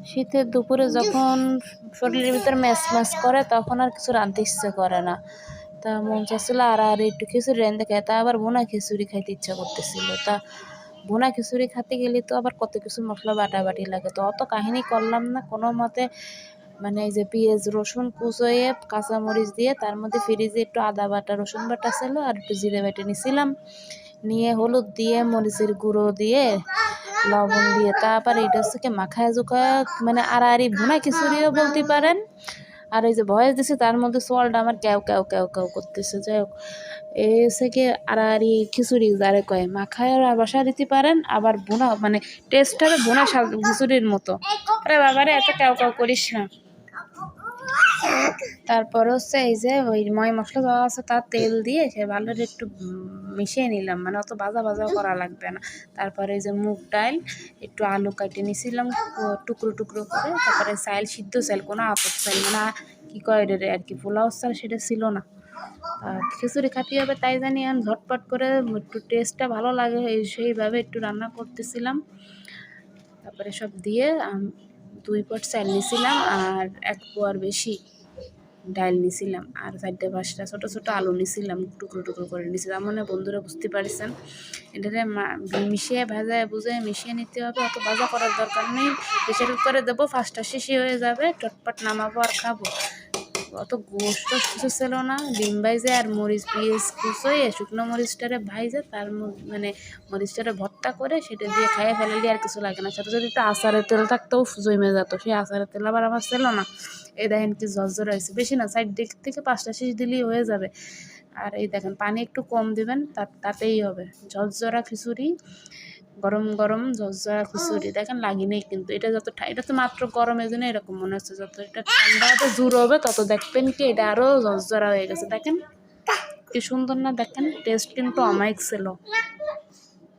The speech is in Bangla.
শীতের দুপুরে যখন শরীরের ভিতর ম্যাচ ম্যাচ করে তখন আর কিছু রাঁধতে ইচ্ছে করে না। তা মন চাচ্ছিল আর একটু খিচুড়ি রাঁধতে খাই, তা আবার ভুনা খিচুড়ি খাইতে ইচ্ছা করতেছিল। তা ভুনা খিচুড়ি খেতে গেলে তো আবার কত কিছু মশলা বাটাবাটি লাগে, তো অত কাহিনী করলাম না। কোনো মতে মানে এই যে পেঁয়াজ রসুন কুচোয়ে কাঁচামরিচ দিয়ে তার মধ্যে ফ্রিজে একটু আদা বাটা রসুন বাটা ছিল আর একটু জিরে বেটে নিছিলাম, নিয়ে হলুদ দিয়ে মরিচের গুঁড়ো দিয়ে লবণ দিয়ে তারপর এটা হচ্ছে কি মাখায় জোখায় মানে আড়াআড়ি ভুনা খিচুড়িও বলতে পারেন। আর এই যে ভয়েস দিছে তার মধ্যে সোয়ালটা আমার ক্যাও ক্যাও ক্যাও ক্যাও করতেছে। যাই হোক, এই হচ্ছে কি আড়াআড়ি খিচুড়ি যারে কয় মাখায় বসা দিতে পারেন, আবার ভুনা মানে টেস্ট হবে ভুনা খিচুড়ির মতো। আরে বাবারে এত ক্যাও ক্যাও করিস না। তারপর হচ্ছে এই যে ওই ময় মশলা দেওয়া আছে তার তেল দিয়ে সে ভালো একটু মিশিয়ে নিলাম, মানে অত ভাজা ভাজাও করা লাগবে না। তারপরে এই যে মুগ ডাল একটু আলু কাটে নিছিলাম টুকরো টুকরো করে, তারপরে চাল সিদ্ধ চাল, কোনো আপত চাল মানে কী কয় রে আর কি পোলাও চাল সেটা ছিল না। খিচুড়ি খাতি হবে তাই জানি আমি ঝটপট করে একটু টেস্টটা ভালো লাগে সেইভাবে একটু রান্না করতেছিলাম। তারপরে সব দিয়ে 2 পট চাল নিছিলাম আর 1 পোয়ার বেশি ডাল নিছিলাম আর 4-5টা ছোটো ছোটো আলু নিছিলাম, টুকরো টুকরো করে নিছিলাম। মানে বন্ধুরা বুঝতে পারছেন, এটাতে মিশিয়ে ভাজা বুঝে মিশিয়ে নিতে হবে, অত ভাজা করার দরকার নেই। প্রেশার কুকারে দেবো, ফাস্টা শেষই হয়ে যাবে, চটপট নামাবো আর খাবো। অত গোস্ত কিছু ছিল না, ডিম ভাইজে আর মরিচ পেঁয়াজ কুচোয়ে শুকনো মরিচটারে ভাইজে তার মানে মরিচটারে ভর্তা করে সেটা দিয়ে খাইয়ে ফেলালে আর কিছু লাগে না। সাথে যদি একটু আচারের তেল থাকতেও জমে যেত, সেই আচারের তেল আবার আমার ছিল না। এই দেখেন কি ঝরঝর হয়েছে, বেশি না, সাইড দিক থেকে 5টা শেষ দিলেই হয়ে যাবে। আর এই দেখেন পানি একটু কম দেবেন, তাতেই হবে ঝরঝরা খিচুড়ি, গরম গরম ঝরঝরা খিচুড়ি। দেখেন লাগি নেই কিন্তু, এটা এটা তো মাত্র গরম, এই জন্য এরকম মনে হচ্ছে। যত এটা ঠান্ডা হবে জোর হবে তত দেখবেন কি এটা আরও ঝরঝরা হয়ে গেছে। দেখেন কি সুন্দর না, দেখেন টেস্ট কিন্তু অমায়িক ছিল।